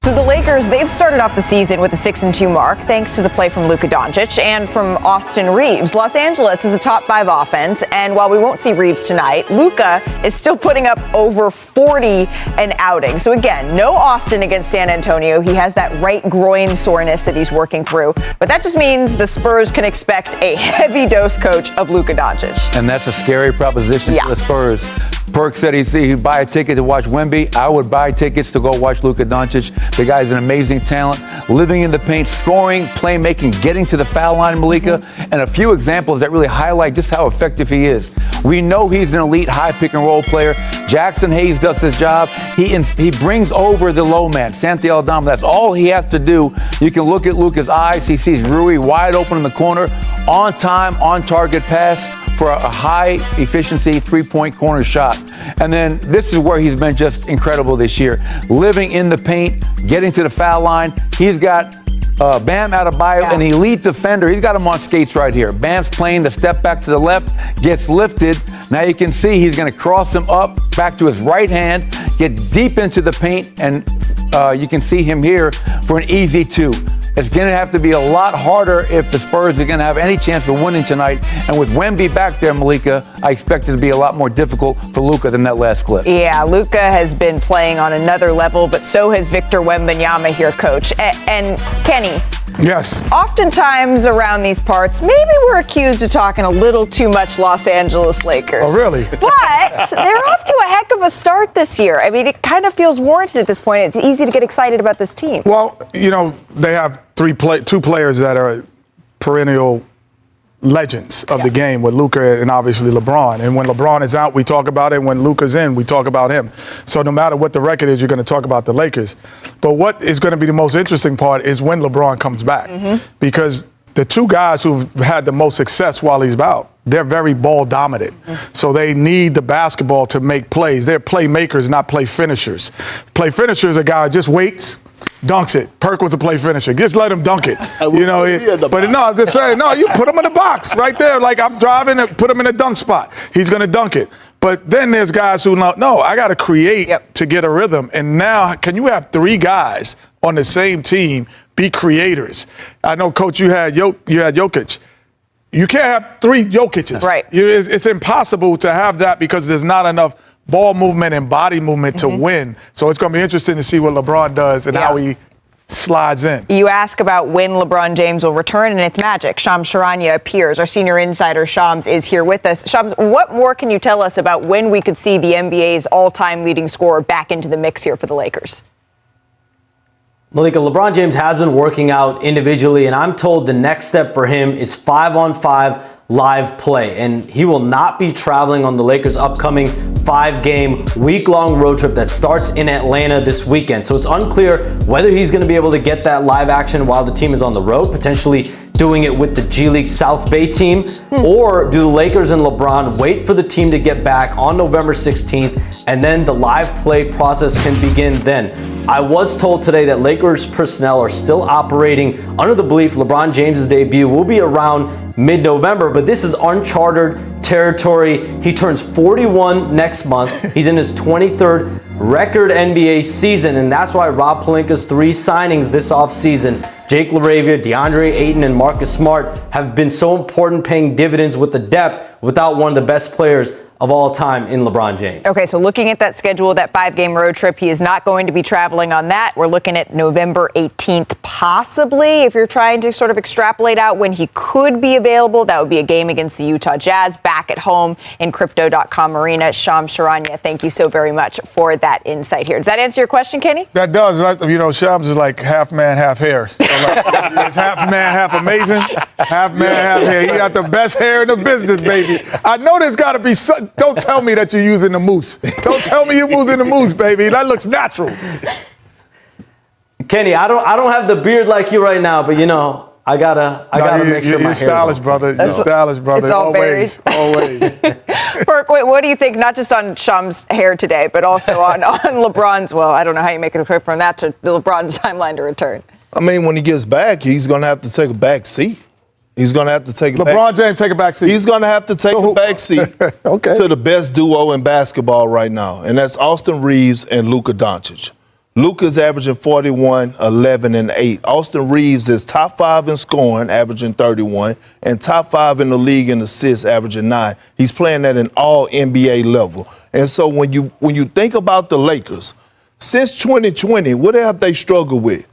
So the Lakers, they've started off the season with a 6-2 mark thanks to the play from Luka Doncic and from Austin Reeves. Los Angeles is a top 5 offense, and while we won't see Reeves tonight, Luka is still putting up over 40 an outing. So again, no Austin against San Antonio. He has that right groin soreness that he's working through. But that just means the Spurs can expect a heavy dose, coach, of Luka Doncic. And that's a scary proposition for the Spurs. Perk said he'd buy a ticket to watch Wemby. I would buy tickets to go watch Luka Doncic. The guy's an amazing talent, living in the paint, scoring, playmaking, getting to the foul line, Malika, and a few examples that really highlight just how effective he is. We know he's an elite high pick and roll player. Jackson Hayes does his job. He brings over the low man, Santi Aldama. That's all he has to do. You can look at Luka's eyes. He sees Rui wide open in the corner, on time, on target pass for a high efficiency 3-point corner shot. And then this is where he's been just incredible this year. Living in the paint, getting to the foul line. He's got Bam Adebayo, an elite defender. He's got him on skates right here. Bam's playing the step back to the left, gets lifted. Now you can see he's going to cross him up back to his right hand, get deep into the paint, and you can see him here for an easy 2. It's going to have to be a lot harder if the Spurs are going to have any chance of winning tonight. And with Wemby back there, Malika, I expect it to be a lot more difficult for Luka than that last clip. Yeah, Luka has been playing on another level, but so has Victor Wembanyama here, coach. And Kenny. Yes. Oftentimes around these parts, maybe we're accused of talking a little too much Los Angeles Lakers. Oh, really? But they're off to a heck of a start this year. I mean, it kind of feels warranted at this point. It's easy to get excited about this team. Well, you know, they have two players that are perennial legends of the game with Luka and obviously LeBron. And when LeBron is out, we talk about it. When Luka's in, we talk about him. So no matter what the record is, you're going to talk about the Lakers. But what is going to be the most interesting part is when LeBron comes back. Because the two guys who've had the most success while he's out, they're very ball dominant. So they need the basketball to make plays. They're playmakers, not play finishers. Play finishers, a guy who just waits, dunks it. Perk was a play finisher. Just let him dunk it. You know, but no, I'm just saying, no, you put him in the box right there. Like I'm driving and put him in a dunk spot. He's going to dunk it. But then there's guys who know, no, I got to create to get a rhythm. And now, can you have 3 guys on the same team be creators? I know, Coach, you had Jokic. You can't have 3 Jokic's. Right. It's impossible to have that because there's not enough ball movement and body movement to win. So it's going to be interesting to see what LeBron does and how he slides in. You ask about when LeBron James will return, and it's magic. Shams Charania appears. Our senior insider, Shams, is here with us. Shams, what more can you tell us about when we could see the NBA's all-time leading scorer back into the mix here for the Lakers? Malika, LeBron James has been working out individually, and I'm told the next step for him is 5-on-5 live play, and he will not be traveling on the Lakers' upcoming 5-game week-long road trip that starts in Atlanta this weekend. So it's unclear whether he's going to be able to get that live action while the team is on the road, potentially doing it with the G League South Bay team, or do the Lakers and LeBron wait for the team to get back on November 16th, and then the live play process can begin then. I was told today that Lakers personnel are still operating under the belief LeBron James's debut will be around mid-November, but this is uncharted territory. He turns 41 next month. He's in his 23rd record NBA season, and that's why Rob Pelinka's 3 signings this offseason, Jake LaRavia, DeAndre Ayton, and Marcus Smart, have been so important, paying dividends with the depth without one of the best players of all time in LeBron James. Okay, so looking at that schedule, that 5-game road trip, he is not going to be traveling on that. We're looking at November 18th, possibly. If you're trying to sort of extrapolate out when he could be available, that would be a game against the Utah Jazz back at home in Crypto.com Arena. Shams Charania, thank you so very much for that insight here. Does that answer your question, Kenny? That does. You know, Shams is like half man, half hair. So like, he's half man, half amazing, half man, half hair. He got the best hair in the business, baby. I know there's got to be some. Don't tell me that you're using the mousse. Don't tell me you're using the mousse, baby. That looks natural. Kenny, I don't have the beard like you right now, but you know, I gotta make sure my hair's stylish, brother. You're stylish, brother. It's all always. Perk, what do you think, not just on Shams' hair today, but also on LeBron's? Well, I don't know how you make it quick from that to LeBron's timeline to return. I mean, when he gets back, he's going to have to take a back seat. He's going to have to take a LeBron James take a back seat. He's going to have to take a back seat to the best duo in basketball right now, and that's Austin Reeves and Luka Doncic. Luka's averaging 41, 11, and 8. Austin Reeves is top 5 in scoring, averaging 31, and top 5 in the league in assists, averaging 9. He's playing at an all NBA level. And so when you think about the Lakers, since 2020, what have they struggled with?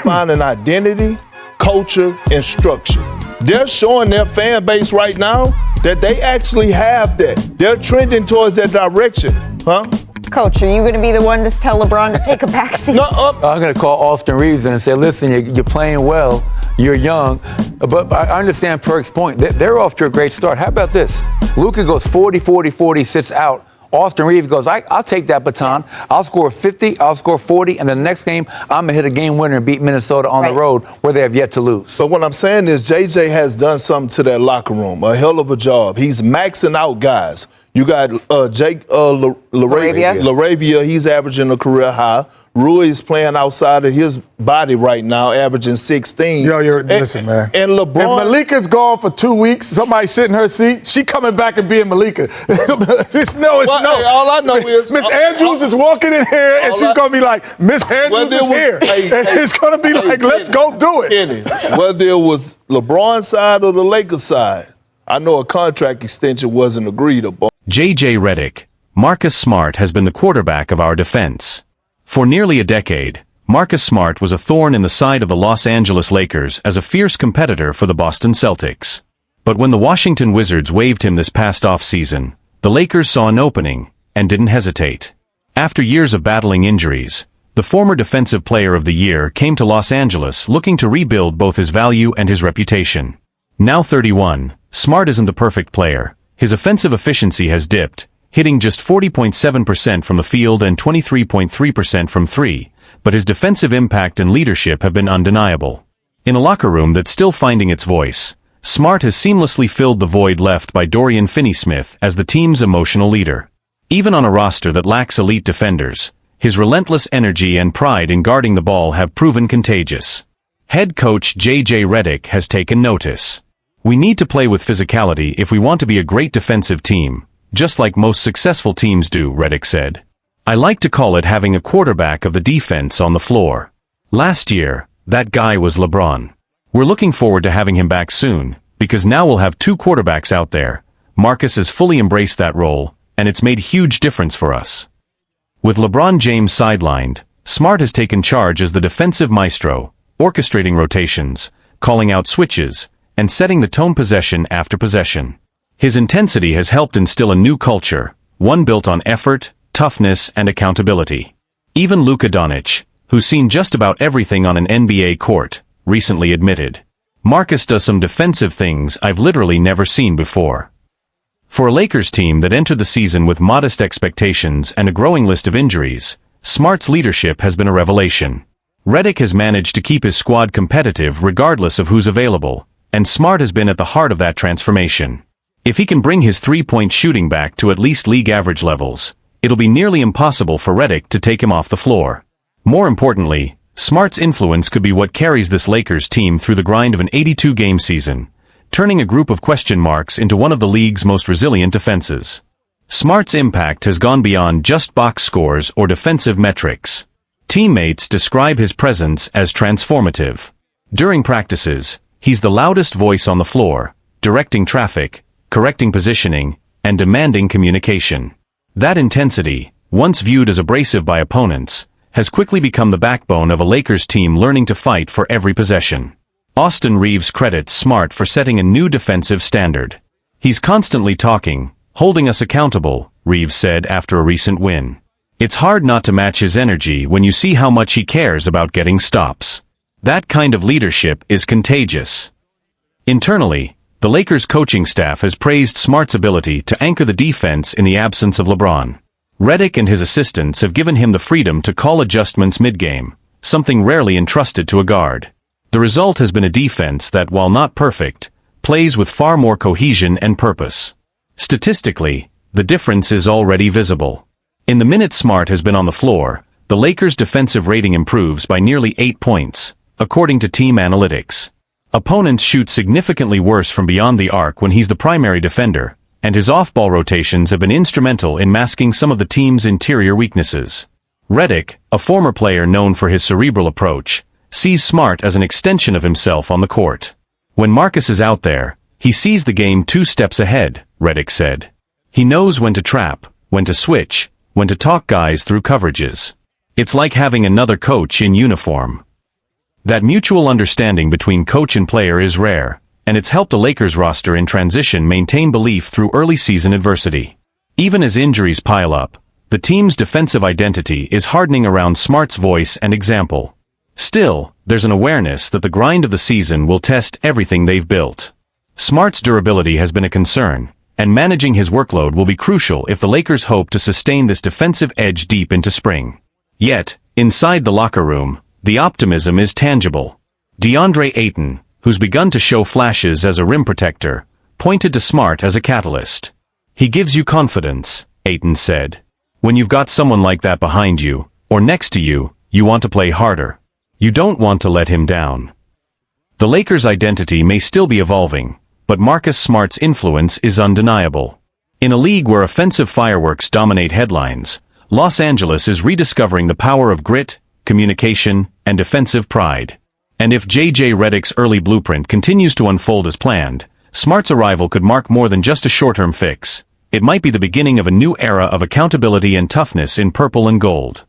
Finding identity, culture, and structure. They're showing their fan base right now that they actually have that. They're trending towards that direction, huh? Coach, are you going to be the one to tell LeBron to take a backseat? No, I'm going to call Austin Reeves and say, listen, you're playing well, you're young, but I understand Perk's point. They're off to a great start. How about this? Luka goes 40, 40, 40, sits out. Austin Reeves goes, I'll take that baton. I'll score 50, I'll score 40, and the next game, I'm going to hit a game winner and beat Minnesota on the road where they have yet to lose. But what I'm saying is JJ has done something to that locker room, a hell of a job. He's maxing out guys. You got Jake LaRavia, he's averaging a career high. Rui is playing outside of his body right now, averaging 16. Listen, man. And LeBron. If Malika's gone for 2 weeks, somebody sit in her seat, she coming back and being Malika. Hey, all I know is Miss Andrews is walking in here and she's going to be like, Miss Andrews is here. It's going to be like, let's go do it. Kenny, whether it was LeBron's side or the Lakers side, I know a contract extension wasn't agreed upon. J.J. Redick, Marcus Smart has been the quarterback of our defense. For nearly a decade, Marcus Smart was a thorn in the side of the Los Angeles Lakers as a fierce competitor for the Boston Celtics. But when the Washington Wizards waived him this past offseason, the Lakers saw an opening and didn't hesitate. After years of battling injuries, the former Defensive Player of the Year came to Los Angeles looking to rebuild both his value and his reputation. Now 31, Smart isn't the perfect player. His offensive efficiency has dipped, hitting just 40.7% from the field and 23.3% from three, but his defensive impact and leadership have been undeniable. In a locker room that's still finding its voice, Smart has seamlessly filled the void left by Dorian Finney-Smith as the team's emotional leader. Even on a roster that lacks elite defenders, his relentless energy and pride in guarding the ball have proven contagious. Head coach J.J. Redick has taken notice. We need to play with physicality if we want to be a great defensive team, just like most successful teams do, Redick said. I like to call it having a quarterback of the defense on the floor. Last year, that guy was LeBron. We're looking forward to having him back soon, because now we'll have 2 quarterbacks out there. Marcus has fully embraced that role, and it's made a huge difference for us. With LeBron James sidelined, Smart has taken charge as the defensive maestro, orchestrating rotations, calling out switches, and setting the tone possession after possession. His intensity has helped instill a new culture, one built on effort, toughness, and accountability. Even Luka Doncic, who's seen just about everything on an NBA court, recently admitted, Marcus does some defensive things I've literally never seen before. For a Lakers team that entered the season with modest expectations and a growing list of injuries, Smart's leadership has been a revelation. Redick has managed to keep his squad competitive regardless of who's available, and Smart has been at the heart of that transformation. If he can bring his three-point shooting back to at least league average levels, it'll be nearly impossible for Redick to take him off the floor. More importantly, Smart's influence could be what carries this Lakers team through the grind of an 82-game season, turning a group of question marks into one of the league's most resilient defenses. Smart's impact has gone beyond just box scores or defensive metrics. Teammates describe his presence as transformative. During practices, he's the loudest voice on the floor, directing traffic, correcting positioning, and demanding communication. That intensity, once viewed as abrasive by opponents, has quickly become the backbone of a Lakers team learning to fight for every possession. Austin Reeves credits Smart for setting a new defensive standard. He's constantly talking, holding us accountable, Reeves said after a recent win. It's hard not to match his energy when you see how much he cares about getting stops. That kind of leadership is contagious. Internally, the Lakers coaching staff has praised Smart's ability to anchor the defense in the absence of LeBron. Redick and his assistants have given him the freedom to call adjustments mid-game, something rarely entrusted to a guard. The result has been a defense that, while not perfect, plays with far more cohesion and purpose. Statistically, the difference is already visible. In the minutes Smart has been on the floor, the Lakers' defensive rating improves by nearly 8 points, according to team analytics. Opponents shoot significantly worse from beyond the arc when he's the primary defender, and his off-ball rotations have been instrumental in masking some of the team's interior weaknesses. Redick, a former player known for his cerebral approach, sees Smart as an extension of himself on the court. When Marcus is out there, he sees the game 2 steps ahead, Redick said. He knows when to trap, when to switch, when to talk guys through coverages. It's like having another coach in uniform. That mutual understanding between coach and player is rare, and it's helped a Lakers roster in transition maintain belief through early season adversity. Even as injuries pile up, the team's defensive identity is hardening around Smart's voice and example. Still, there's an awareness that the grind of the season will test everything they've built. Smart's durability has been a concern, and managing his workload will be crucial if the Lakers hope to sustain this defensive edge deep into spring. Yet, inside the locker room, the optimism is tangible. DeAndre Ayton, who's begun to show flashes as a rim protector, pointed to Smart as a catalyst. "He gives you confidence," Ayton said. "When you've got someone like that behind you, or next to you, you want to play harder. You don't want to let him down." The Lakers' identity may still be evolving, but Marcus Smart's influence is undeniable. In a league where offensive fireworks dominate headlines, Los Angeles is rediscovering the power of grit, communication, and defensive pride. And if J.J. Redick's early blueprint continues to unfold as planned, Smart's arrival could mark more than just a short-term fix. It might be the beginning of a new era of accountability and toughness in purple and gold.